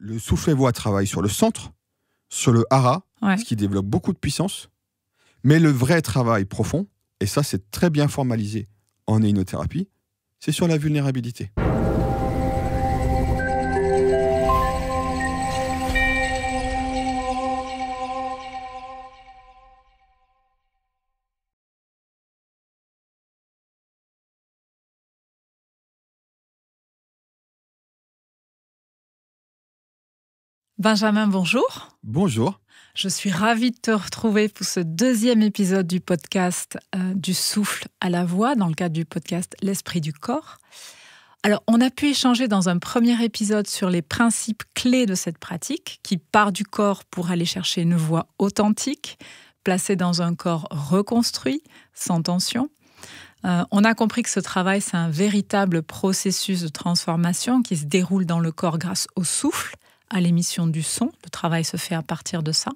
Le souffle-voix travaille sur le centre, sur le hara, Ouais. ce qui développe beaucoup de puissance. Mais le vrai travail profond, et ça c'est très bien formalisé en hypnothérapie, c'est sur la vulnérabilité. Benjamin, bonjour. Bonjour. Je suis ravie de te retrouver pour ce deuxième épisode du podcast du souffle à la voix, dans le cadre du podcast L'Esprit du corps. Alors, on a pu échanger dans un premier épisode sur les principes clés de cette pratique, qui part du corps pour aller chercher une voix authentique, placée dans un corps reconstruit, sans tension. On a compris que ce travail, c'est un véritable processus de transformation qui se déroule dans le corps grâce au souffle, à l'émission du son. Le travail se fait à partir de ça.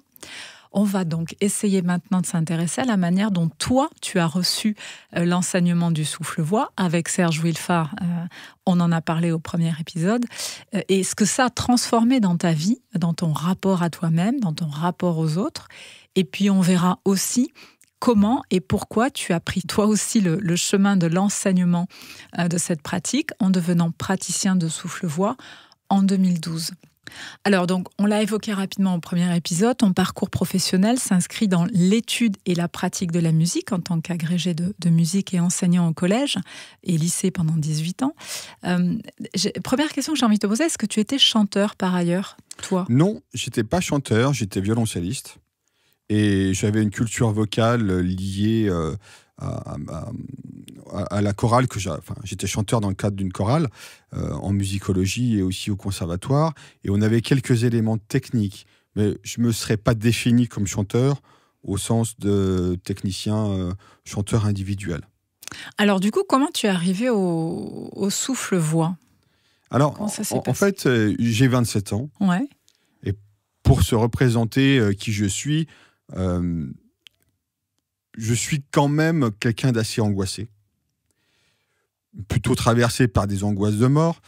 On va donc essayer maintenant de s'intéresser à la manière dont toi, tu as reçu l'enseignement du souffle-voix. Avec Serge Wilfard, on en a parlé au premier épisode. Et ce que ça a transformé dans ta vie, dans ton rapport à toi-même, dans ton rapport aux autres. Et puis on verra aussi comment et pourquoi tu as pris toi aussi le chemin de l'enseignement de cette pratique en devenant praticien de souffle-voix en 2012. Alors donc, on l'a évoqué rapidement au premier épisode, ton parcours professionnel s'inscrit dans l'étude et la pratique de la musique en tant qu'agrégé de musique et enseignant au collège et lycée pendant 18 ans. Première question que j'ai envie de te poser, est-ce que tu étais chanteur par ailleurs, toi ? Non, j'étais pas chanteur, j'étais violoncelliste. Et j'avais une culture vocale liée à la chorale. J'étais chanteur dans le cadre d'une chorale, en musicologie et aussi au conservatoire. Et on avait quelques éléments techniques. Mais je ne me serais pas défini comme chanteur au sens de technicien, chanteur individuel. Alors du coup, comment tu es arrivé au souffle-voix ? Alors, en fait, j'ai 27 ans. Ouais. Et pour se représenter qui je suis quand même quelqu'un d'assez angoissé. Plutôt traversé par des angoisses de mort,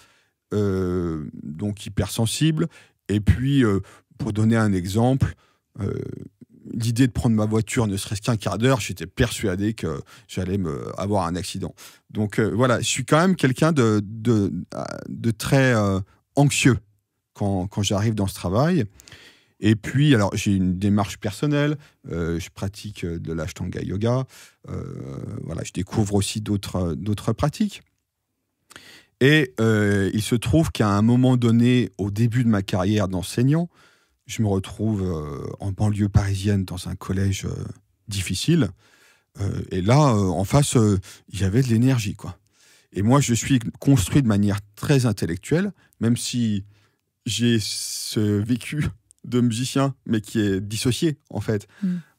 donc hypersensible. Et puis, pour donner un exemple, l'idée de prendre ma voiture, ne serait-ce qu'un quart d'heure, j'étais persuadé que j'allais avoir un accident. Donc voilà, je suis quand même quelqu'un de très anxieux quand j'arrive dans ce travail. Et puis, alors, j'ai une démarche personnelle, je pratique de l'Ashtanga Yoga, voilà, je découvre aussi d'autres pratiques. Et il se trouve qu'à un moment donné, au début de ma carrière d'enseignant, je me retrouve en banlieue parisienne dans un collège difficile. Et là, en face, il y avait de l'énergie, quoi. Et moi, je suis construit de manière très intellectuelle, même si j'ai ce vécu de musicien, mais qui est dissocié, en fait.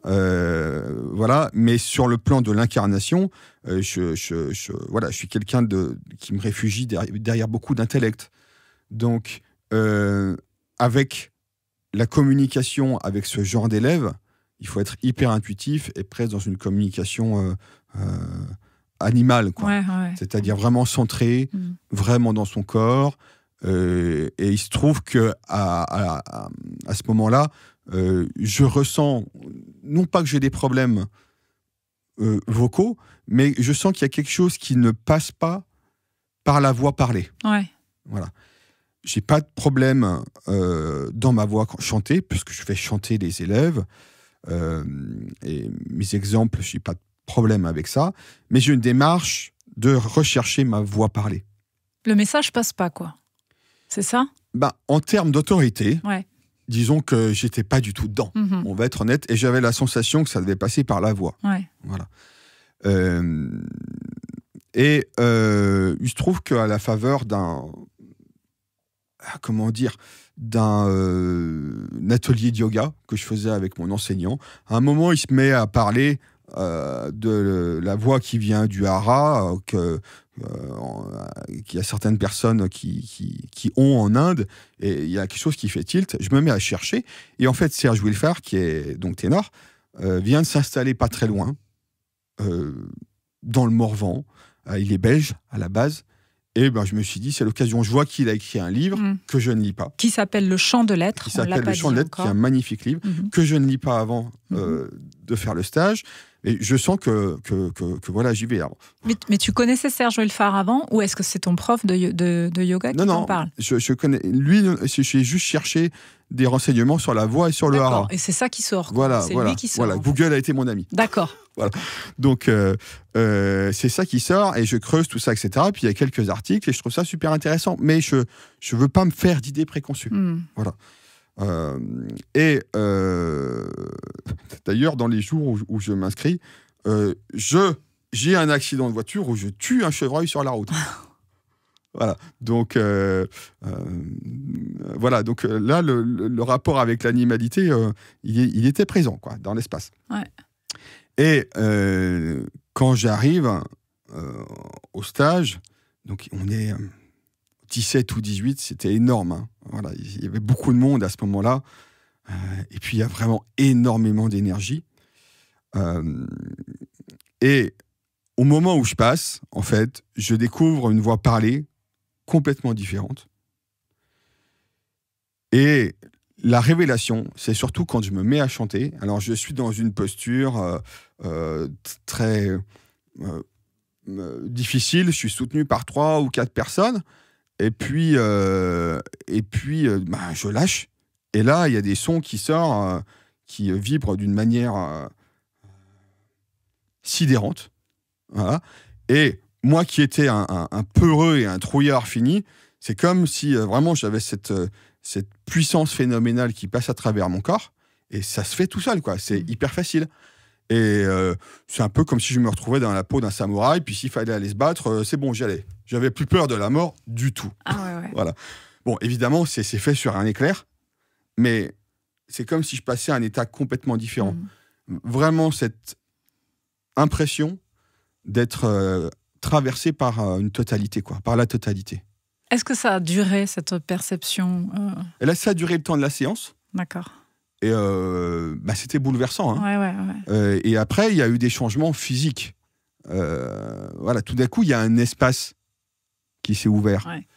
Voilà. Mais sur le plan de l'incarnation, je suis quelqu'un qui me réfugie derrière beaucoup d'intellect. Donc, avec la communication avec ce genre d'élèves, il faut être hyper intuitif et presque dans une communication animale, quoi. Ouais. C'est-à-dire vraiment centré, vraiment dans son corps. Et il se trouve que à ce moment-là, je ressens, non pas que j'ai des problèmes vocaux, mais je sens qu'il y a quelque chose qui ne passe pas par la voix parlée. Ouais. Voilà. J'ai pas de problème dans ma voix chantée, puisque je fais chanter les élèves. Et mes exemples, j'ai pas de problème avec ça. Mais j'ai une démarche de rechercher ma voix parlée. Le message passe pas, quoi. C'est ça ? En termes d'autorité, ouais. Disons que j'étais pas du tout dedans. On va être honnête. Et j'avais la sensation que ça devait passer par la voix. Ouais. Voilà. Il se trouve qu'à la faveur d'un atelier de yoga que je faisais avec mon enseignant, à un moment, il se met à parler de la voix qui vient du hara, qu'il y a certaines personnes qui ont en Inde, et il y a quelque chose qui fait tilt. Je me mets à chercher, et en fait, Serge Wilfard, qui est donc ténor, vient de s'installer pas très loin, dans le Morvan. Il est belge à la base, Et ben, je me suis dit, c'est l'occasion. Je vois qu'il a écrit un livre que je ne lis pas. Qui s'appelle Le Chant de Lettres. Qui s'appelle Le Chant de Lettres, qui est un magnifique livre que je ne lis pas avant de faire le stage. Et je sens que voilà, j'y vais. Mais tu connaissais Serge Hoelfar avant, ou est-ce que c'est ton prof de yoga qui t'en parle ? Je connais. Lui, j'ai juste cherché des renseignements sur la voix et sur le hara. Et c'est ça qui sort. Voilà, lui qui sort. Voilà. Google a été mon ami. D'accord. Voilà. Donc, c'est ça qui sort, et je creuse tout ça, etc. Puis il y a quelques articles, et je trouve ça super intéressant. Mais je ne veux pas me faire d'idées préconçues. Voilà. D'ailleurs, dans les jours où je m'inscris, j'ai un accident de voiture où je tue un chevreuil sur la route. Voilà. Donc, voilà. Donc là, le rapport avec l'animalité, il était présent, quoi, dans l'espace. Ouais. Et quand j'arrive au stage, donc on est 17 ou 18, c'était énorme. Hein. Voilà, il y avait beaucoup de monde à ce moment-là. Et puis, il y a vraiment énormément d'énergie. Et au moment où je passe, en fait, je découvre une voix parlée complètement différente. Et la révélation, c'est surtout quand je me mets à chanter. Alors, je suis dans une posture très difficile. Je suis soutenu par 3 ou 4 personnes. Et puis, je lâche. Et là, il y a des sons qui sortent, qui vibrent d'une manière sidérante. Voilà. Et moi qui étais un peureux et un trouillard fini, c'est comme si vraiment j'avais cette puissance phénoménale qui passe à travers mon corps. Et ça se fait tout seul, quoi. C'est hyper facile. Et c'est un peu comme si je me retrouvais dans la peau d'un samouraï, puis s'il fallait aller se battre, c'est bon, j'y allais. J'avais plus peur de la mort du tout. Ah ouais. Voilà. Bon, évidemment, c'est fait sur un éclair, mais c'est comme si je passais à un état complètement différent. Vraiment, cette impression d'être traversé par une totalité, quoi, par la totalité. Est-ce que ça a duré, cette perception Et là, ça a duré le temps de la séance. D'accord. Et c'était bouleversant. Hein. Ouais. Et après, il y a eu des changements physiques. Voilà, tout d'un coup, il y a un espace qui s'est ouvert. Ouais.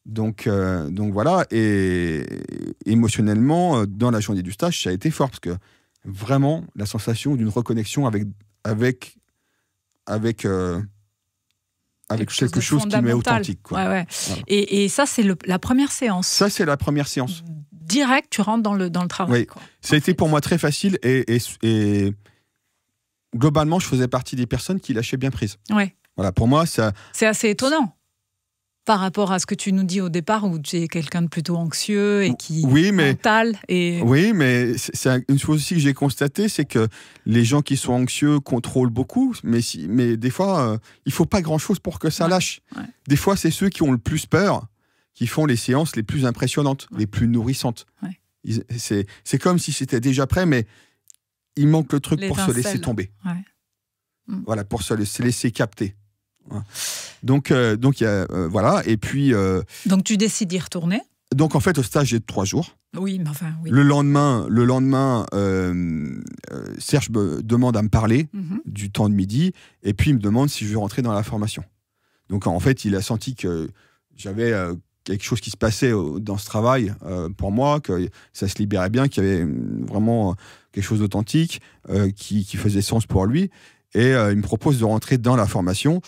Donc voilà. Et émotionnellement, dans la journée du stage, ça a été fort parce que vraiment, la sensation d'une reconnexion avec quelque chose qui m'est authentique. Quoi. Ouais. Voilà. Et ça, c'est la première séance. Ça, c'est la première séance. Direct, tu rentres dans le travail. Oui, quoi. Ça a été pour moi très facile et globalement, je faisais partie des personnes qui lâchaient bien prise. Ouais. Voilà, pour moi, ça... C'est assez étonnant par rapport à ce que tu nous dis au départ, où tu es quelqu'un de plutôt anxieux et qui mental. Oui, mais c'est une chose aussi que j'ai constatée, c'est que les gens qui sont anxieux contrôlent beaucoup, mais des fois, il ne faut pas grand-chose pour que ça lâche. Ouais. Des fois, c'est ceux qui ont le plus peur qui font les séances les plus impressionnantes, les plus nourrissantes. Ouais. C'est comme si c'était déjà prêt, mais il manque le truc pour se laisser tomber. Ouais. Voilà, pour se laisser capter. Ouais. Donc voilà, et puis... Donc tu décides d'y retourner ? Donc en fait, au stage, j'ai 3 jours. Oui, mais enfin, oui. Le lendemain, Serge me demande à me parler du temps de midi, et puis il me demande si je veux rentrer dans la formation. Donc en fait, il a senti que j'avais... quelque chose qui se passait dans ce travail pour moi, que ça se libérait bien, qu'il y avait vraiment quelque chose d'authentique qui faisait sens pour lui. Et il me propose de rentrer dans la formation.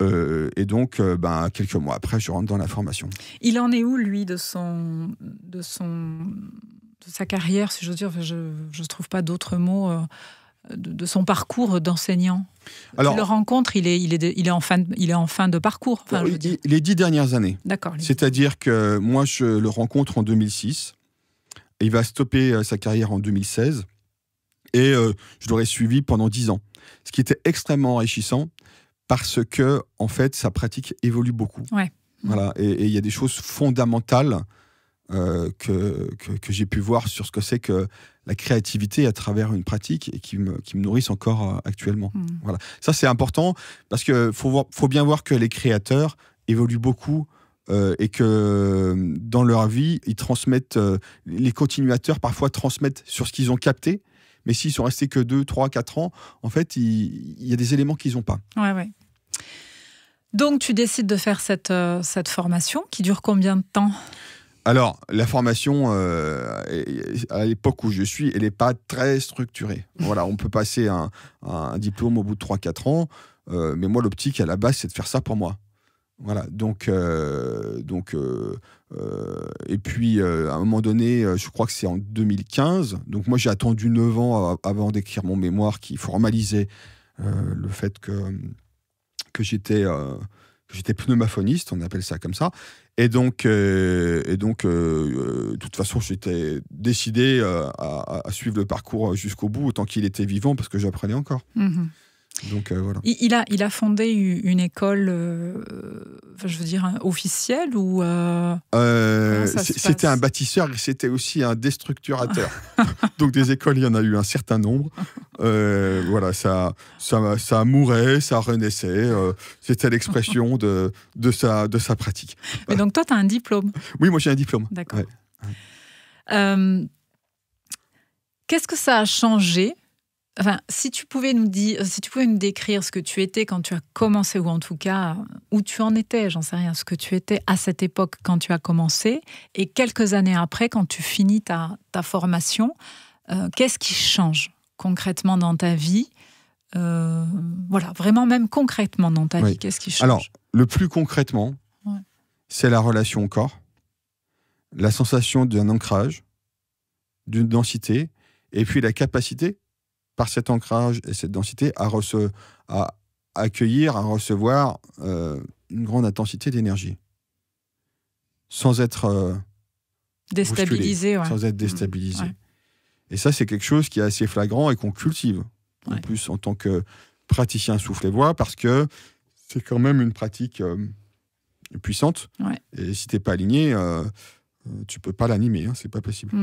Et donc, quelques mois après, je rentre dans la formation. Il en est où, lui, de sa carrière, si j'ose dire, je ne trouve pas d'autres mots, de son parcours d'enseignant? Alors, tu le rencontres, il est en fin de parcours. Enfin, je veux dire. Les 10 dernières années. D'accord. C'est-à-dire que moi, je le rencontre en 2006. Et il va stopper sa carrière en 2016. Et je l'aurais suivi pendant 10 ans. Ce qui était extrêmement enrichissant parce que, en fait, sa pratique évolue beaucoup. Ouais. Voilà. Et il y a des choses fondamentales que j'ai pu voir sur ce que c'est que la créativité à travers une pratique et qui me nourrissent encore actuellement. Voilà. Ça, c'est important parce qu'il faut bien voir que les créateurs évoluent beaucoup et que dans leur vie, ils transmettent, les continuateurs parfois transmettent sur ce qu'ils ont capté, mais s'ils sont restés que 2, 3, 4 ans, en fait, il y a des éléments qu'ils n'ont pas. Ouais. Donc, tu décides de faire cette formation qui dure combien de temps ? Alors, la formation, à l'époque où je suis, elle n'est pas très structurée. Voilà, on peut passer un diplôme au bout de 3-4 ans, mais moi, l'optique, à la base, c'est de faire ça pour moi. Voilà, et puis, à un moment donné, je crois que c'est en 2015, donc moi, j'ai attendu 9 ans avant d'écrire mon mémoire qui formalisait le fait que j'étais pneumophoniste, on appelle ça comme ça. Et donc, de toute façon, j'étais décidé à suivre le parcours jusqu'au bout, autant qu'il était vivant, parce que j'apprenais encore. Mmh. Donc, voilà. Il a fondé une école, je veux dire, officielle ou c'était un bâtisseur et c'était aussi un destructurateur. Donc des écoles, il y en a eu un certain nombre. Voilà, ça mourait, ça renaissait. C'était l'expression de sa pratique. Mais donc toi, tu as un diplôme. Oui, moi j'ai un diplôme. D'accord. Ouais. Qu'est-ce que ça a changé ? Enfin, si tu pouvais nous décrire ce que tu étais quand tu as commencé, ou en tout cas où tu en étais, j'en sais rien, ce que tu étais à cette époque quand tu as commencé, et quelques années après, quand tu finis ta formation, qu'est-ce qui change concrètement dans ta vie ? Voilà, vraiment même concrètement dans ta vie, qu'est-ce qui change ? Alors, le plus concrètement, c'est la relation au corps, la sensation d'un ancrage, d'une densité, et puis la capacité, par cet ancrage et cette densité, à accueillir, à recevoir une grande intensité d'énergie. Sans être déstabilisé. Sans être déstabilisé. Ouais. Et ça, c'est quelque chose qui est assez flagrant et qu'on cultive. En plus, en tant que praticien souffle et voix, parce que c'est quand même une pratique puissante. Ouais. Et si tu n'es pas aligné, tu ne peux pas l'animer. Hein, c'est pas possible.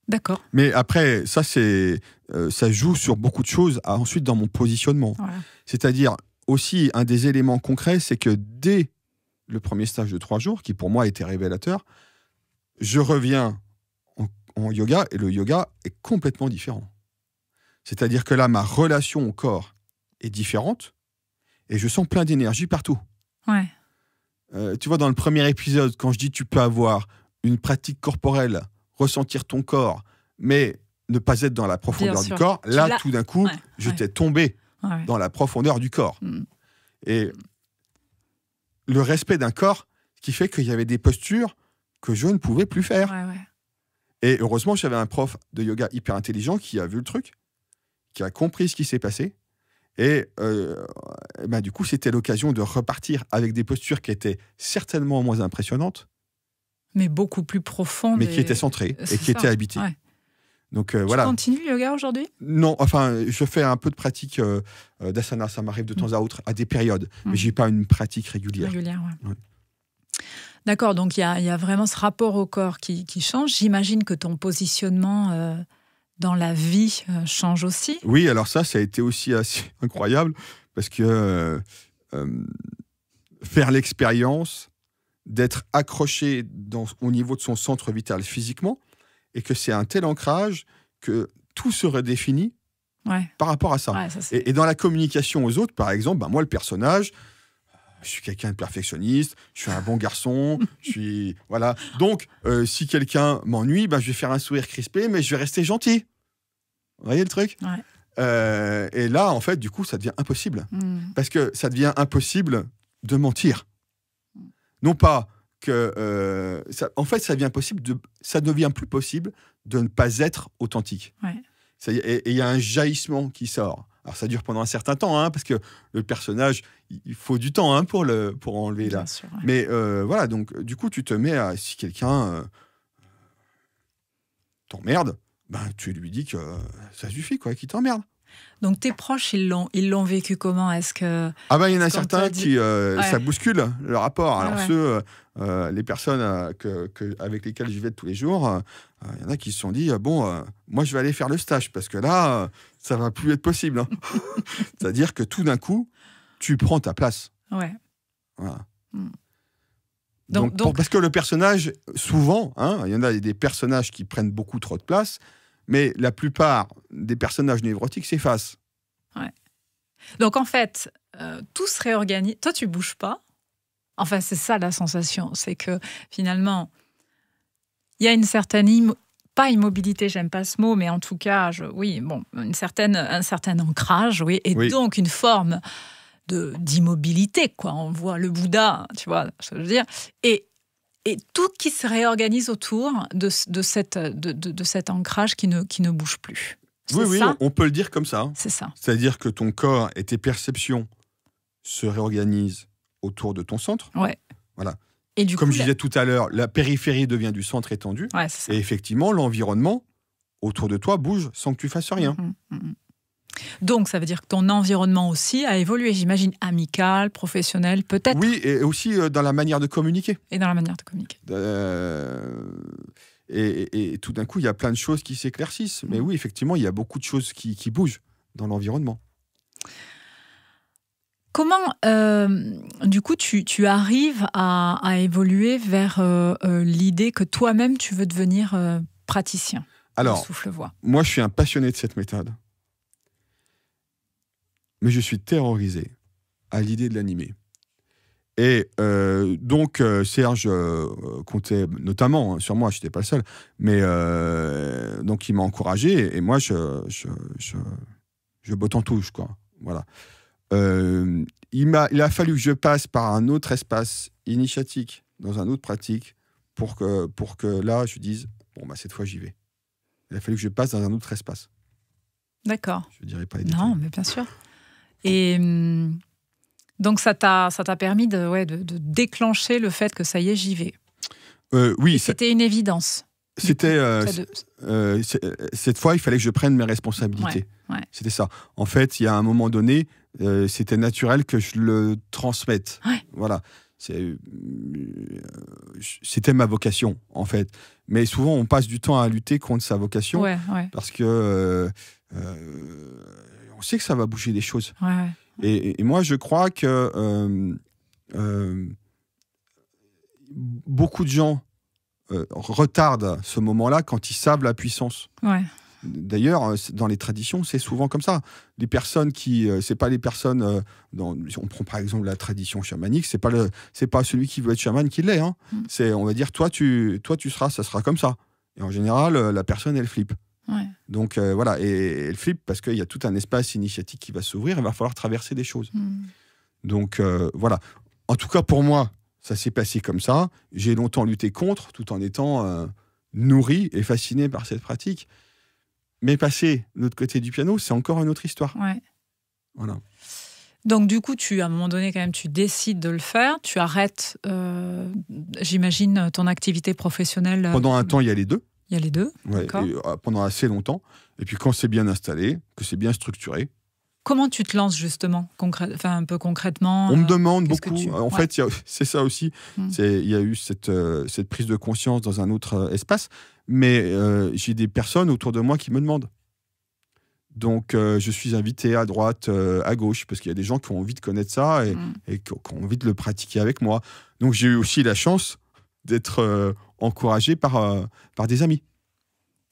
D'accord. Mais après, ça joue sur beaucoup de choses ensuite dans mon positionnement. Voilà. C'est-à-dire aussi, un des éléments concrets, c'est que dès le premier stage de 3 jours, qui pour moi était révélateur, je reviens en yoga et le yoga est complètement différent. C'est-à-dire que là, ma relation au corps est différente et je sens plein d'énergie partout. Ouais. Tu vois, dans le premier épisode, quand je dis tu peux avoir une pratique corporelle, ressentir ton corps, mais ne pas être dans la profondeur du corps, là, tout d'un coup, j'étais tombé dans la profondeur du corps. Et le respect d'un corps qui fait qu'il y avait des postures que je ne pouvais plus faire. Et heureusement, j'avais un prof de yoga hyper intelligent qui a vu le truc, qui a compris ce qui s'est passé. Et du coup, c'était l'occasion de repartir avec des postures qui étaient certainement moins impressionnantes, mais beaucoup plus profondes. Mais qui étaient centrées et qui étaient habitées. Ouais. Donc, tu continues le yoga aujourd'hui ? Non, enfin, je fais un peu de pratique d'asana, ça m'arrive de temps à autre, à des périodes, mais je n'ai pas une pratique régulière. Ouais. D'accord, donc il y a vraiment ce rapport au corps qui change. J'imagine que ton positionnement dans la vie change aussi. Oui, alors ça a été aussi assez incroyable, parce que faire l'expérience d'être accroché au niveau de son centre vital physiquement, et que c'est un tel ancrage que tout se redéfinit par rapport à ça. Ouais, ça et dans la communication aux autres, par exemple, moi, le personnage, je suis quelqu'un de perfectionniste, je suis un bon garçon, voilà. Donc, si quelqu'un m'ennuie, je vais faire un sourire crispé, mais je vais rester gentil. Vous voyez le truc ? Et là, en fait, du coup, ça devient impossible. Parce que ça devient impossible de mentir. Non pas que... ça devient plus possible de ne pas être authentique. Et il y a un jaillissement qui sort. Alors, ça dure pendant un certain temps, parce que le personnage, il faut du temps pour enlever là. Sûr, Mais voilà, donc du coup, tu te mets à... Si quelqu'un t'emmerde, tu lui dis que ça suffit, qu'il t'emmerde. Donc tes proches, ils l'ont vécu comment ? Est-ce que... il y en a certains qui... ça bouscule le rapport. Alors ceux, les personnes avec lesquelles je vais tous les jours, il y en a qui se sont dit, moi je vais aller faire le stage, parce que là, ça va plus être possible. C'est-à-dire que tout d'un coup, tu prends ta place. Ouais. Voilà. Donc, parce que le personnage, souvent, il y en a des personnages qui prennent beaucoup trop de place, mais la plupart des personnages névrotiques s'effacent. Donc en fait, tout se réorganise. Toi, tu bouges pas. Enfin, c'est ça la sensation. C'est que finalement, il y a une certaine pas immobilité, j'aime pas ce mot, mais en tout cas, un certain ancrage, oui, et donc une forme d'immobilité, quoi. On voit le Bouddha, tu vois ce que je veux dire, et tout qui se réorganise autour de cet ancrage qui ne bouge plus. Oui, on peut le dire comme ça. C'est ça. C'est-à-dire que ton corps et tes perceptions se réorganisent autour de ton centre. Ouais. Voilà. Et du Comme coup, je disais tout à l'heure, la périphérie devient du centre étendu. Ouais, c'est ça. Et effectivement, l'environnement autour de toi bouge sans que tu fasses rien. Donc, ça veut dire que ton environnement aussi a évolué, j'imagine, amical, professionnel, peut-être. Oui, et aussi dans la manière de communiquer. Et dans la manière de communiquer. Et tout d'un coup, il y a plein de choses qui s'éclaircissent. Mais oui, effectivement, il y a beaucoup de choses qui bougent dans l'environnement. Comment, du coup, tu arrives à évoluer vers l'idée que toi-même, tu veux devenir praticien de souffle-voix? Moi, je suis un passionné de cette méthode. Mais je suis terrorisé à l'idée de l'animer. Et donc, Serge comptait notamment sur moi, je n'étais pas le seul, mais donc il m'a encouragé, et moi, je botte en touche, quoi. Voilà. Il a fallu que je passe par un autre espace initiatique, dans un autre pratique, pour que là, je dise, bon, bah, cette fois, j'y vais. Il a fallu que je passe dans un autre espace. D'accord. Je ne dirais pas les détails. Non, mais bien sûr. Et donc, ça t'a permis de déclencher le fait que ça y est, j'y vais. Oui. C'était une évidence. C'était cette fois, il fallait que je prenne mes responsabilités. Ouais. C'était ça. En fait, il y a un moment donné, c'était naturel que je le transmette. Ouais. Voilà. C'était ma vocation, en fait. Mais souvent, on passe du temps à lutter contre sa vocation parce que on sait que ça va bouger des choses. Ouais. Et moi, je crois que beaucoup de gens retardent ce moment-là quand ils savent la puissance. Ouais. D'ailleurs, dans les traditions, c'est souvent comme ça. Les personnes c'est pas les personnes. On prend par exemple la tradition chamanique, c'est pas celui qui veut être chaman qui l'est. Hein. C'est, on va dire, toi tu seras, ça sera comme ça. Et en général, la personne elle flippe. Ouais. Donc voilà, et elle flippe parce qu'il y a tout un espace initiatique qui va s'ouvrir. Il va falloir traverser des choses. Donc voilà. En tout cas pour moi, ça s'est passé comme ça. J'ai longtemps lutté contre, tout en étant nourri et fasciné par cette pratique. Mais passer de l'autre côté du piano, c'est encore une autre histoire. Ouais. Voilà. Donc, du coup, à un moment donné, quand même, tu décides de le faire. Tu arrêtes, j'imagine, ton activité professionnelle. Pendant un temps, il y a les deux. Il y a les deux, ouais, d'accord. Pendant assez longtemps. Et puis, quand c'est bien installé, que c'est bien structuré. Comment tu te lances, justement, un peu concrètement? On me demande beaucoup. En ouais. fait, c'est ça aussi. Il y a eu cette prise de conscience dans un autre espace. Mais j'ai des personnes autour de moi qui me demandent. Donc, je suis invité à droite, à gauche, parce qu'il y a des gens qui ont envie de connaître ça et qui ont envie de le pratiquer avec moi. Donc, j'ai eu aussi la chance d'être encouragé par des amis.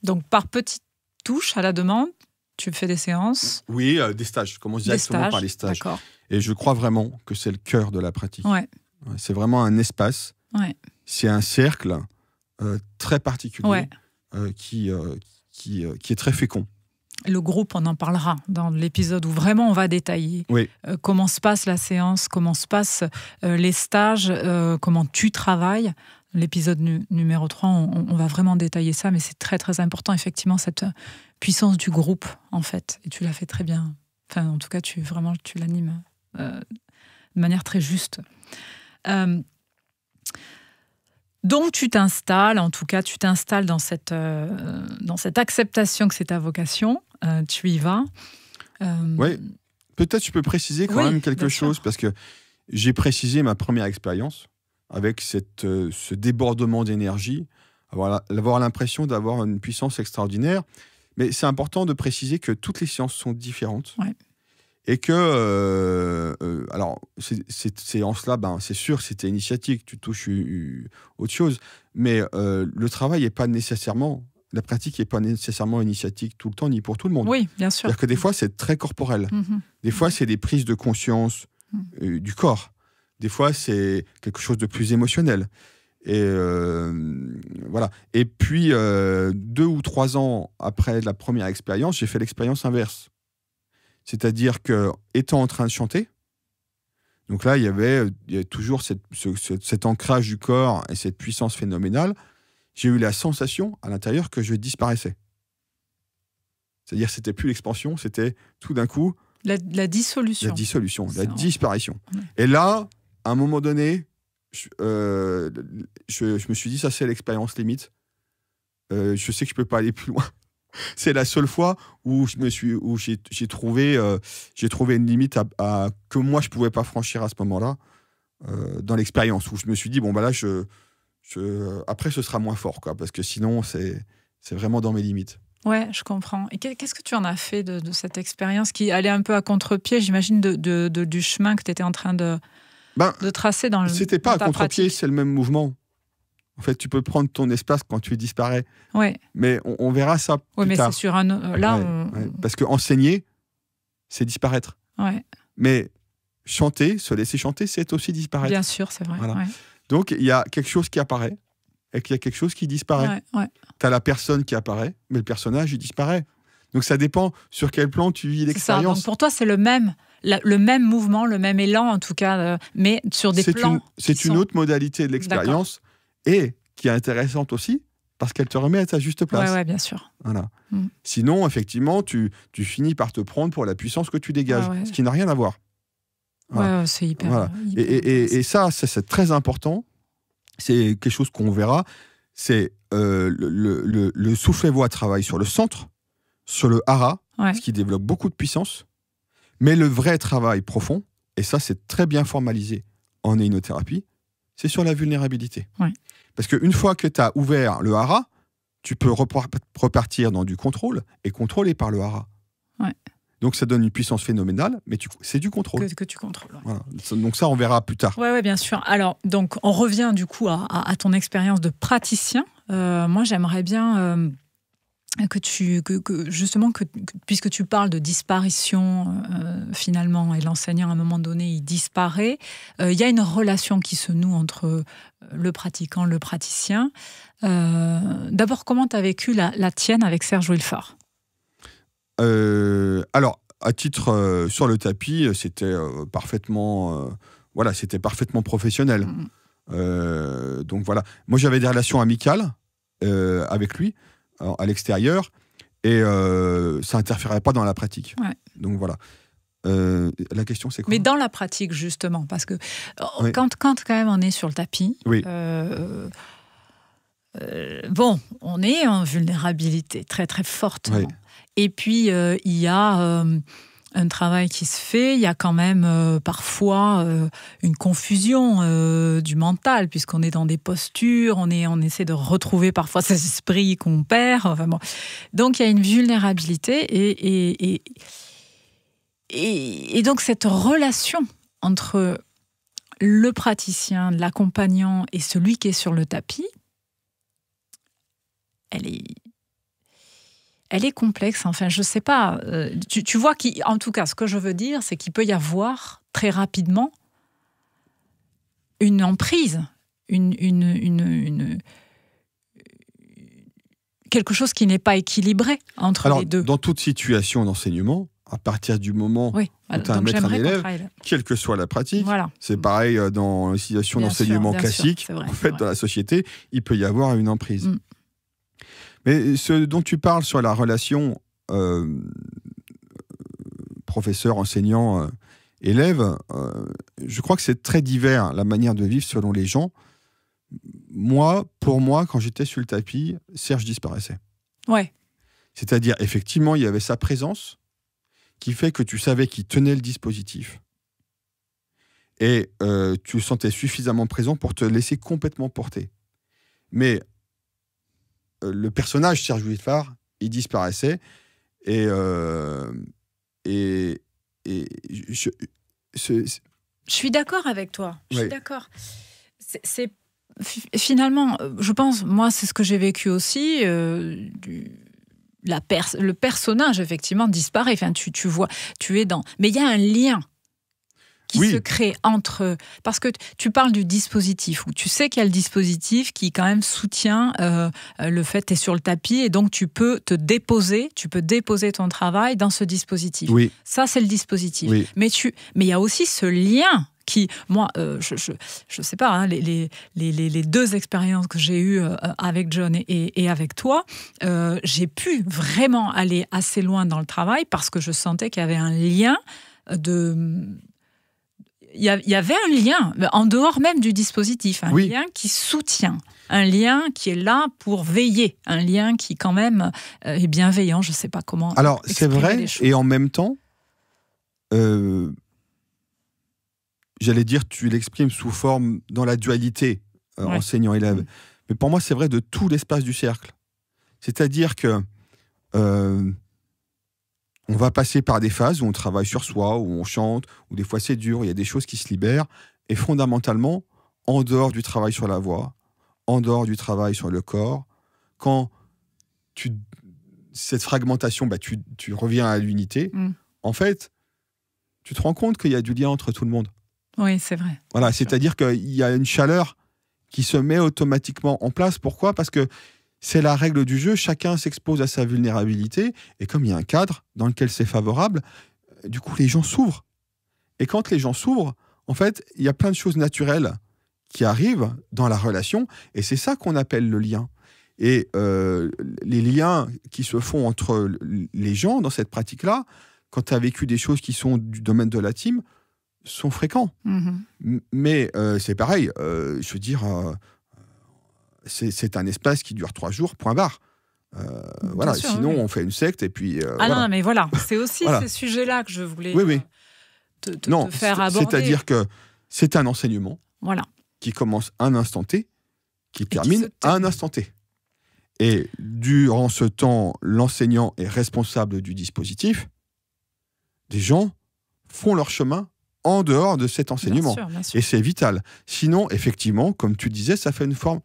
Donc, par petites touches à la demande, tu fais des séances? Oui, des stages. Je commence directement par les stages. D'accord. Et je crois vraiment que c'est le cœur de la pratique. Ouais. C'est vraiment un espace. Ouais. C'est un cercle très particulier qui est très fécond. Le groupe, on en parlera dans l'épisode où vraiment on va détailler comment se passe la séance, comment se passent les stages, comment tu travailles. L'épisode numéro 3, on va vraiment détailler ça, mais c'est très très important, effectivement, cette puissance du groupe, en fait. Et tu l'as fait très bien. Enfin, en tout cas, tu l'animes de manière très juste. Donc, tu t'installes dans cette acceptation que c'est ta vocation. Tu y vas. Oui, peut-être je peux préciser quand même quelque chose, parce que j'ai précisé ma première expérience avec ce débordement d'énergie, avoir l'impression d'avoir une puissance extraordinaire. Mais c'est important de préciser que toutes les séances sont différentes. Ouais. Et que, alors, ces séances-là, c'est sûr, c'était initiatique, tu touches autre chose, mais le travail n'est pas nécessairement la pratique n'est pas nécessairement initiatique tout le temps, ni pour tout le monde. Oui, bien sûr. C'est-à-dire que des fois, c'est très corporel. Des fois, c'est des prises de conscience du corps. Des fois, c'est quelque chose de plus émotionnel. Et voilà. Et puis, 2 ou 3 ans après la première expérience, j'ai fait l'expérience inverse. C'est-à-dire que, étant en train de chanter, donc là, il y avait toujours cet ancrage du corps et cette puissance phénoménale. J'ai eu la sensation à l'intérieur que je disparaissais. C'est-à-dire que c'était plus l'expansion, c'était tout d'un coup... La dissolution. La dissolution, la disparition. Ouais. Et là, à un moment donné, je me suis dit, ça c'est l'expérience limite. Je sais que je ne peux pas aller plus loin. C'est la seule fois où j'ai trouvé une limite que moi je ne pouvais pas franchir à ce moment-là, dans l'expérience, où je me suis dit, bon, bah là, après ce sera moins fort, quoi, parce que sinon, c'est vraiment dans mes limites. Ouais, je comprends. Et qu'est-ce que tu en as fait de cette expérience qui allait un peu à contre-pied, j'imagine, du chemin que tu étais en train de tracer dans le. C'était pas à contre-pied, c'est le même mouvement. En fait, tu peux prendre ton espace quand tu disparais. Ouais. Mais on verra ça plus tard. Oui, mais c'est sur un. Là, ouais. Parce que enseigner, c'est disparaître. Ouais. Mais chanter, se laisser chanter, c'est aussi disparaître. Bien sûr, c'est vrai. Voilà. Ouais. Donc, il y a quelque chose qui apparaît et qu'il y a quelque chose qui disparaît. Ouais. Tu as la personne qui apparaît, mais le personnage, il disparaît. Donc, ça dépend sur quel plan tu vis l'expérience. Donc, pour toi, c'est le même mouvement, le même élan, en tout cas, mais sur des plans. C'est une autre modalité de l'expérience et qui est intéressante aussi parce qu'elle te remet à ta juste place. Ouais, bien sûr. Voilà. Sinon, effectivement, tu finis par te prendre pour la puissance que tu dégages, ce qui n'a rien à voir. Voilà. Ouais, c'est hyper. Voilà. Et ça, c'est très important. C'est quelque chose qu'on verra. C'est le souffle-voix travaille sur le centre, sur le hara, ce qui développe beaucoup de puissance. Mais le vrai travail profond, et ça, c'est très bien formalisé en hypnothérapie, c'est sur la vulnérabilité. Ouais. Parce qu'une fois que tu as ouvert le hara, tu peux repartir dans du contrôle et contrôler par le hara. Ouais. Donc ça donne une puissance phénoménale, mais c'est du contrôle. Que tu contrôles. Ouais. Voilà. Donc ça, on verra plus tard. Oui, bien sûr. Alors, donc, on revient du coup à ton expérience de praticien. Moi, j'aimerais bien justement, puisque tu parles de disparition, finalement, et l'enseignant, à un moment donné, il disparaît, il y a une relation qui se noue entre le pratiquant, le praticien. D'abord, comment tu as vécu la tienne avec Serge Wilfard ? Alors, à titre sur le tapis, c'était parfaitement professionnel. Donc voilà. Moi, j'avais des relations amicales avec lui, à l'extérieur, et ça n'interférait pas dans la pratique. Ouais. Donc voilà. La question, c'est quoi ? Mais dans la pratique, justement, parce que quand quand même on est sur le tapis, on est en vulnérabilité très très fortement. Oui. Et puis, il y a un travail qui se fait, il y a quand même parfois une confusion du mental, puisqu'on est dans des postures, on essaie de retrouver parfois cet esprit qu'on perd. Enfin bon. Donc, il y a une vulnérabilité et donc cette relation entre le praticien, l'accompagnant et celui qui est sur le tapis, elle est complexe, enfin, je ne sais pas. Tu vois, en tout cas, ce que je veux dire, c'est qu'il peut y avoir très rapidement une emprise, quelque chose qui n'est pas équilibré entre les deux. Dans toute situation d'enseignement, à partir du moment où tu as un maître, un élève, quelle que soit la pratique, c'est pareil dans les situations d'enseignement classique, en fait, dans la société, il peut y avoir une emprise. Mais ce dont tu parles sur la relation professeur, enseignant, élève, je crois que c'est très divers la manière de vivre selon les gens. Pour moi, quand j'étais sur le tapis, Serge disparaissait. Ouais. C'est-à-dire, effectivement, il y avait sa présence qui fait que tu savais qu'il tenait le dispositif. Et tu le sentais suffisamment présent pour te laisser complètement porter. Mais le personnage Serge Wilfard, il disparaissait et je suis d'accord avec toi. Je suis d'accord. finalement, je pense, moi, c'est ce que j'ai vécu aussi. Le personnage, effectivement, disparaît. Enfin, tu vois, tu es dans... Mais il y a un lien qui se crée entre... Parce que tu parles du dispositif, où tu sais qu'il y a le dispositif qui, quand même, soutient le fait que tu es sur le tapis, et donc tu peux déposer ton travail dans ce dispositif. Oui. Ça, c'est le dispositif. Oui. Mais il y a aussi ce lien qui, moi, je sais pas, hein, les deux expériences que j'ai eues avec John et avec toi, j'ai pu vraiment aller assez loin dans le travail parce que je sentais qu'il y avait un lien il y avait un lien, en dehors même du dispositif, un lien qui soutient, un lien qui est là pour veiller, un lien qui quand même est bienveillant, je ne sais pas comment. Alors, c'est vrai, et en même temps, j'allais dire, tu l'exprimes sous forme dans la dualité enseignant-élève. Mais pour moi, c'est vrai de tout l'espace du cercle. C'est-à-dire que on va passer par des phases où on travaille sur soi, où on chante, où des fois c'est dur, il y a des choses qui se libèrent. Et fondamentalement, en dehors du travail sur la voix, en dehors du travail sur le corps, quand cette fragmentation, tu reviens à l'unité, en fait, tu te rends compte qu'il y a du lien entre tout le monde. Oui, c'est vrai. Voilà, c'est-à-dire qu'il y a une chaleur qui se met automatiquement en place. Pourquoi ? Parce que c'est la règle du jeu, chacun s'expose à sa vulnérabilité, et comme il y a un cadre dans lequel c'est favorable, du coup, les gens s'ouvrent. Et quand les gens s'ouvrent, en fait, il y a plein de choses naturelles qui arrivent dans la relation, et c'est ça qu'on appelle le lien. Et les liens qui se font entre les gens dans cette pratique-là, quand tu as vécu des choses qui sont du domaine de la team, sont fréquents. Mais c'est pareil, je veux dire... c'est un espace qui dure 3 jours, point barre. Voilà. Sûr, sinon, on fait une secte et puis... non, mais voilà, c'est aussi ces sujets-là que je voulais te faire aborder. C'est-à-dire que c'est un enseignement qui commence à un instant T, qui termine à un instant T. Et durant ce temps, l'enseignant est responsable du dispositif. Des gens font leur chemin en dehors de cet enseignement. Bien sûr. Et c'est vital. Sinon, effectivement, comme tu disais, ça fait une forme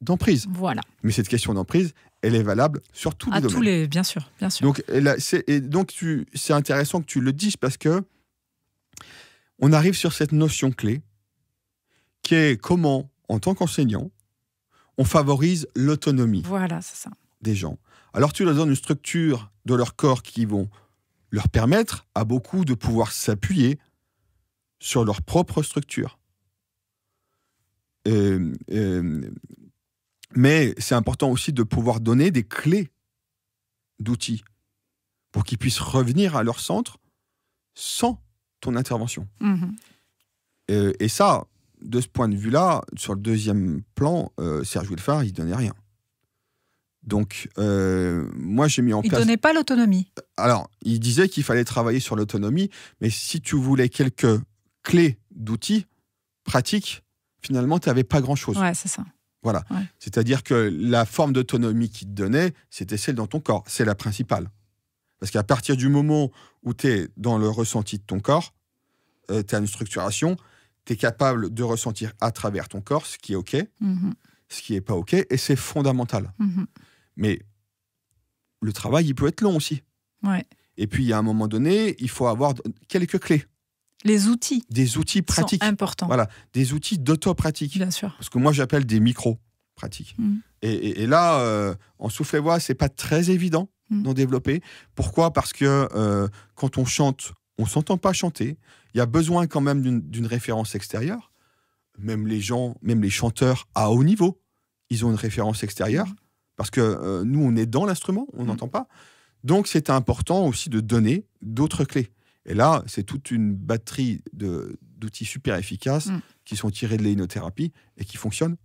d'emprise. Voilà. Mais cette question d'emprise, elle est valable sur tous les domaines. Bien sûr. Donc, c'est intéressant que tu le dises parce que on arrive sur cette notion clé qui est comment, en tant qu'enseignant, on favorise l'autonomie des gens. Alors, tu leur donnes une structure de leur corps qui vont leur permettre à beaucoup de pouvoir s'appuyer sur leur propre structure. Mais c'est important aussi de pouvoir donner des clés d'outils pour qu'ils puissent revenir à leur centre sans ton intervention. Et ça, de ce point de vue-là, sur le deuxième plan, Serge Wilfard, il ne donnait rien. Donc, moi, j'ai mis en place... Il ne donnait pas l'autonomie. Alors, il disait qu'il fallait travailler sur l'autonomie, mais si tu voulais quelques clés d'outils pratiques, finalement, tu n'avais pas grand-chose. Ouais, c'est ça. Voilà. Ouais. C'est-à-dire que la forme d'autonomie qu'il te donnait, c'était celle dans ton corps. C'est la principale. Parce qu'à partir du moment où tu es dans le ressenti de ton corps, tu as une structuration, tu es capable de ressentir à travers ton corps ce qui est OK, ce qui n'est pas OK, et c'est fondamental. Mais le travail, il peut être long aussi. Ouais. Et puis, à un moment donné, il faut avoir quelques clés. Les outils. Des outils pratiques. Sont importants. Voilà, des outils d'auto-pratique. Bien sûr. Parce que moi, j'appelle des micro-pratiques. Et là, en souffle-voix, c'est pas très évident d'en développer. Pourquoi ? Parce que quand on chante, on s'entend pas chanter. Il y a besoin quand même d'une référence extérieure. Même les chanteurs à haut niveau, ils ont une référence extérieure. Parce que nous, on est dans l'instrument, on n'entend pas. Donc, c'est important aussi de donner d'autres clés. Et là, c'est toute une batterie d'outils super efficaces qui sont tirés de l'hénothérapie et qui fonctionnent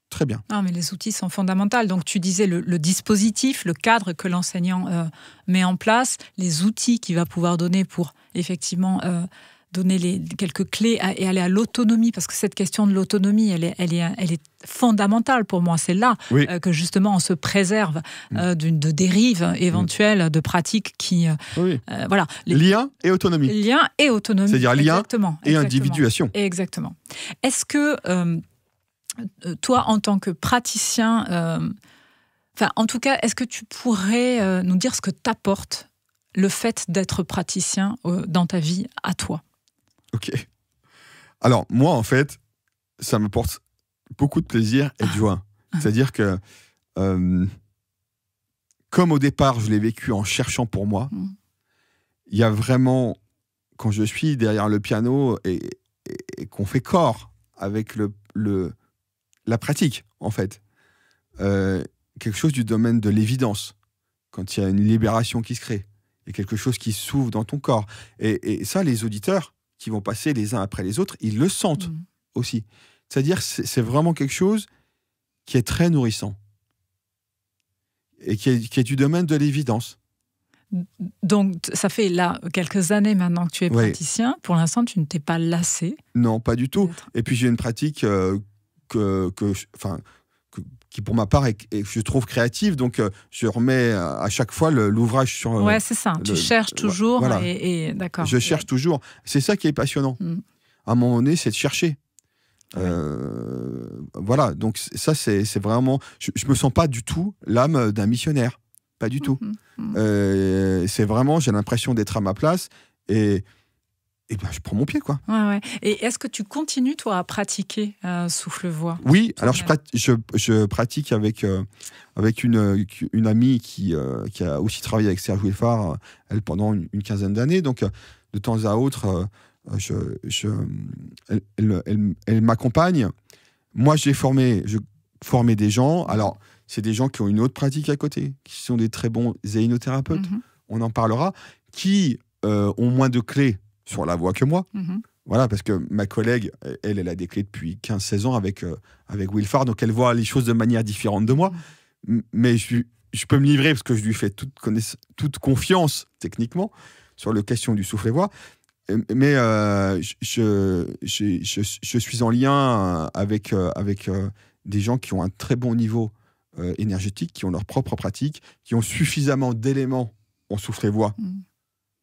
très bien. Non, mais les outils sont fondamentaux. Donc, tu disais le dispositif, le cadre que l'enseignant met en place, les outils qu'il va pouvoir donner pour effectivement donner quelques clés et aller à l'autonomie, parce que cette question de l'autonomie, elle est fondamentale pour moi. C'est là que justement on se préserve de dérives éventuelles, de pratiques qui... voilà. Lien et autonomie. Lien et autonomie. C'est-à-dire lien exactement. Et individuation. Exactement. Est-ce que... toi, en tant que praticien, en tout cas, est-ce que tu pourrais nous dire ce que t'apporte le fait d'être praticien dans ta vie à toi? Ok. Alors, moi, en fait, ça m'apporte beaucoup de plaisir et de joie. C'est-à-dire que, comme au départ, je l'ai vécu en cherchant pour moi, il y a vraiment, quand je suis derrière le piano et qu'on fait corps avec la pratique, en fait, quelque chose du domaine de l'évidence, quand il y a une libération qui se crée, et quelque chose qui s'ouvre dans ton corps. Et ça, les auditeurs qui vont passer les uns après les autres, ils le sentent aussi. C'est-à-dire, c'est vraiment quelque chose qui est très nourrissant et qui est du domaine de l'évidence. Donc, ça fait là quelques années maintenant que tu es praticien. Pour l'instant, tu ne t'es pas lassé? Non, pas du tout. Et puis, j'ai une pratique qui, pour ma part, est je trouve créative. Donc, je remets à chaque fois l'ouvrage sur... Ouais, c'est ça. Tu cherches toujours. Voilà. D'accord. Je cherche toujours. C'est ça qui est passionnant. À un moment donné, c'est de chercher. Voilà. Donc, ça, c'est vraiment... Je ne me sens pas du tout l'âme d'un missionnaire. Pas du tout. C'est vraiment, j'ai l'impression d'être à ma place et ben, je prends mon pied, quoi. Ouais. Et est-ce que tu continues, toi, à pratiquer souffle-voix? Oui, alors je pratique avec une amie qui a aussi travaillé avec Serge Willefar, elle, pendant une quinzaine d'années. Donc, de temps à autre, elle m'accompagne. Moi, je formais des gens. Alors, c'est des gens qui ont une autre pratique à côté, qui sont des très bons zéinothérapeutes, on en parlera, qui ont moins de clés sur la voix que moi. Voilà, parce que ma collègue, elle a des clés depuis 15-16 ans avec Willefar, donc elle voit les choses de manière différente de moi. Mais je peux me livrer parce que je lui fais toute confiance techniquement sur la question du souffle-voix. Mais je suis en lien avec des gens qui ont un très bon niveau énergétique, qui ont leur propre pratique, qui ont suffisamment d'éléments en souffle-voix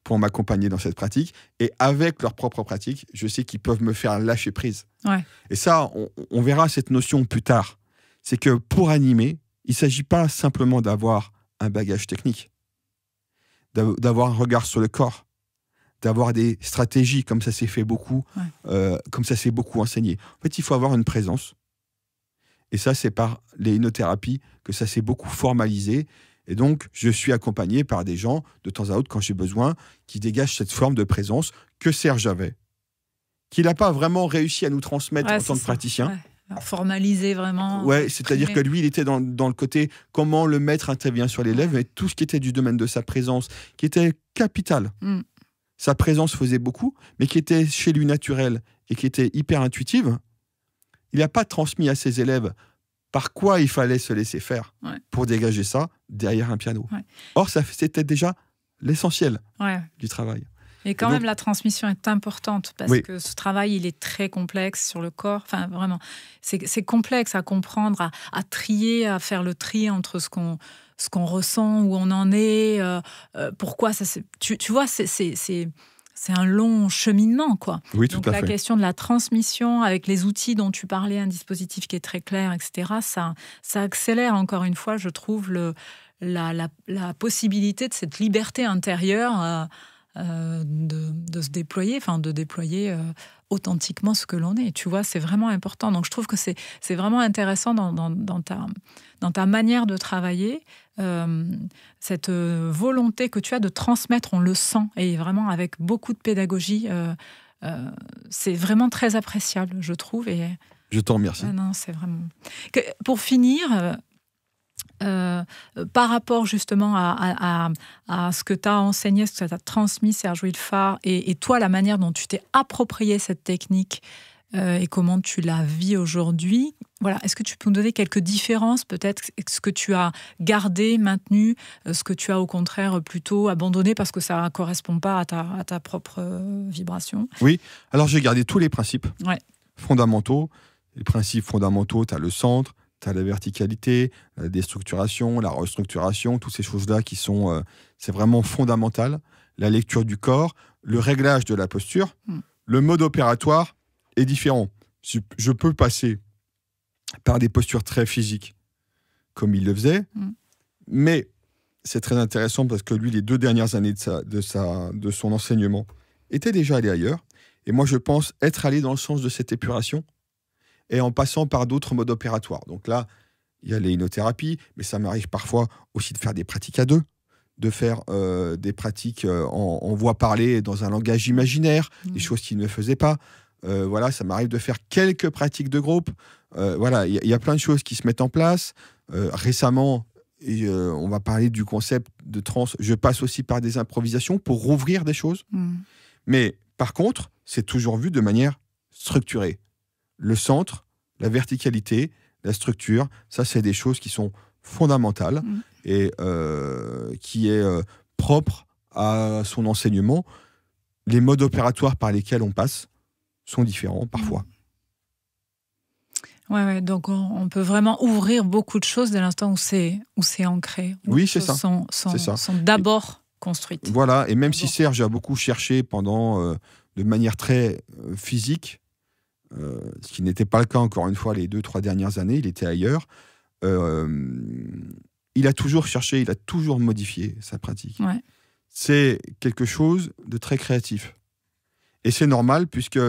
pour m'accompagner dans cette pratique. Et avec leur propre pratique, je sais qu'ils peuvent me faire lâcher prise. Ouais. Et ça, on verra cette notion plus tard. C'est que pour animer, il ne s'agit pas simplement d'avoir un bagage technique, d'avoir un regard sur le corps, d'avoir des stratégies, comme ça s'est fait beaucoup, comme ça s'est beaucoup enseigné. En fait, il faut avoir une présence. Et ça, c'est par les hypnothérapies que ça s'est beaucoup formalisé. Et donc, je suis accompagné par des gens, de temps à autre, quand j'ai besoin, qui dégagent cette forme de présence que Serge avait, qu'il n'a pas vraiment réussi à nous transmettre en tant que praticien. Formaliser vraiment. Ouais, c'est-à-dire que lui, il était dans le côté comment le maître intervient sur l'élève, et tout ce qui était du domaine de sa présence, qui était capital. Sa présence faisait beaucoup, mais qui était chez lui naturelle et qui était hyper intuitive. Il n'a pas transmis à ses élèves par quoi il fallait se laisser faire pour dégager ça derrière un piano. Or, c'était déjà l'essentiel du travail. Et quand même, la transmission est importante parce que ce travail, il est très complexe sur le corps. Enfin, vraiment, c'est complexe à comprendre, à trier, à faire le tri entre ce qu'on ressent, où on en est, pourquoi ça... Tu vois, c'est un long cheminement, quoi. Oui, tout Donc, à fait. La question de la transmission avec les outils dont tu parlais, un dispositif qui est très clair, etc., ça accélère, encore une fois, je trouve, la possibilité de cette liberté intérieure de se déployer, de déployer authentiquement ce que l'on est. Tu vois, c'est vraiment important. Donc, je trouve que c'est vraiment intéressant dans ta manière de travailler, cette volonté que tu as de transmettre, on le sent, et vraiment avec beaucoup de pédagogie. C'est vraiment très appréciable, je trouve. Et... Je t'en remercie. Non, c'est vraiment... Pour finir... par rapport justement à ce que tu as enseigné, ce que tu as transmis, Serge Willefar, et toi, la manière dont tu t'es approprié cette technique et comment tu la vis aujourd'hui, voilà, est-ce que tu peux nous donner quelques différences, peut-être, ce que tu as gardé, maintenu, ce que tu as au contraire plutôt abandonné parce que ça ne correspond pas à ta propre vibration? Oui, alors j'ai gardé tous les principes fondamentaux. Les principes fondamentaux, tu as le centre, tu as la verticalité, la déstructuration, la restructuration, toutes ces choses-là qui sont... c'est vraiment fondamental. La lecture du corps, le réglage de la posture. Le mode opératoire est différent. Je peux passer par des postures très physiques, comme il le faisait. Mais c'est très intéressant parce que lui, les 2 dernières années de son enseignement, était déjà allé ailleurs. Et moi, je pense être allé dans le sens de cette épuration et en passant par d'autres modes opératoires. Donc là, il y a l'innothérapie, mais ça m'arrive parfois aussi de faire des pratiques à 2, de faire des pratiques en voix parlée dans un langage imaginaire, des choses qu'il ne faisait pas. Voilà, ça m'arrive de faire quelques pratiques de groupe. Voilà, il y a plein de choses qui se mettent en place. Récemment, on va parler du concept de transe. Je passe aussi par des improvisations pour rouvrir des choses. Mais par contre, c'est toujours vu de manière structurée. Le centre, la verticalité, la structure, ça, c'est des choses qui sont fondamentales et qui est propre à son enseignement. Les modes opératoires par lesquels on passe sont différents parfois. Ouais, donc on peut vraiment ouvrir beaucoup de choses dès l'instant où c'est ancré. Oui, c'est ça. Sont d'abord construites. Voilà, et même si Serge a beaucoup cherché pendant, de manière très physique, ce qui n'était pas le cas encore une fois les 2-3 dernières années, il était ailleurs, il a toujours cherché, il a toujours modifié sa pratique. Ouais. C'est quelque chose de très créatif. Et c'est normal puisque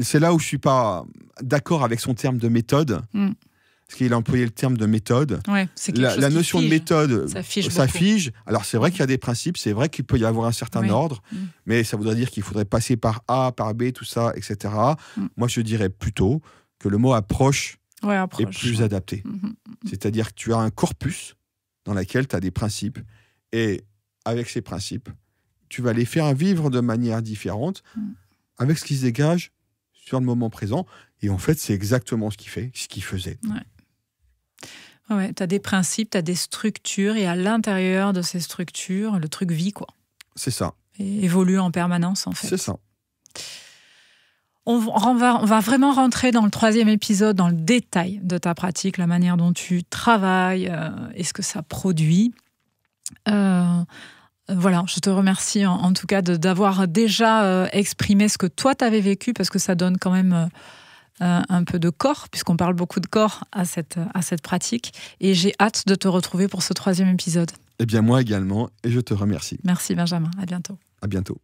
c'est là où je ne suis pas d'accord avec son terme de méthode. Parce qu'il a employé le terme de méthode. Ouais, c'est quelque chose la qui notion fige. de méthode, Ça fige. Alors c'est vrai qu'il y a des principes, c'est vrai qu'il peut y avoir un certain ordre, mais ça voudrait dire qu'il faudrait passer par A, par B, tout ça, etc. Moi, je dirais plutôt que le mot approche est plus adapté. C'est-à-dire que tu as un corpus dans lequel tu as des principes, et avec ces principes, tu vas les faire vivre de manière différente, avec ce qui se dégage sur le moment présent. Et en fait, c'est exactement ce qu'il faisait. Ouais, tu as des principes, tu as des structures, et à l'intérieur de ces structures, le truc vit, quoi. C'est ça. Et évolue en permanence, en fait. C'est ça. On va vraiment rentrer dans le 3e épisode, dans le détail de ta pratique, la manière dont tu travailles et ce que ça produit. Voilà, je te remercie en tout cas d'avoir déjà exprimé ce que toi t'avais vécu, parce que ça donne quand même un peu de corps, puisqu'on parle beaucoup de corps à cette pratique. Et j'ai hâte de te retrouver pour ce 3e épisode. Eh bien, moi également, et je te remercie. Merci Benjamin, à bientôt. À bientôt.